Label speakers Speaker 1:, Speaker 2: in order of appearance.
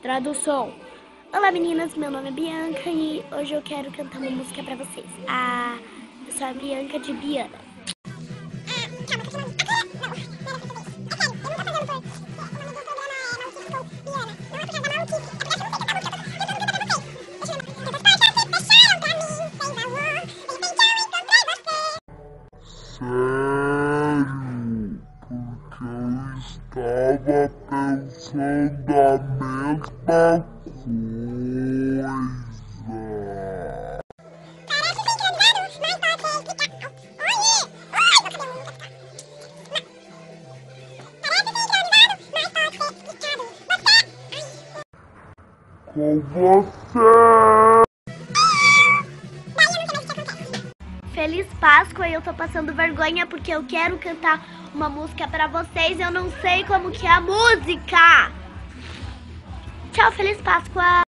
Speaker 1: Tradução. Olá meninas, meu nome é Bianca e hoje eu quero cantar uma música pra vocês. Eu sou a Bianca de Biana.
Speaker 2: Sério, porque eu estava pensando a mesma coisa. Com você.
Speaker 1: Feliz Páscoa, eu tô passando vergonha porque eu quero cantar uma música pra vocês e eu não sei como que é a música. Tchau, Feliz Páscoa!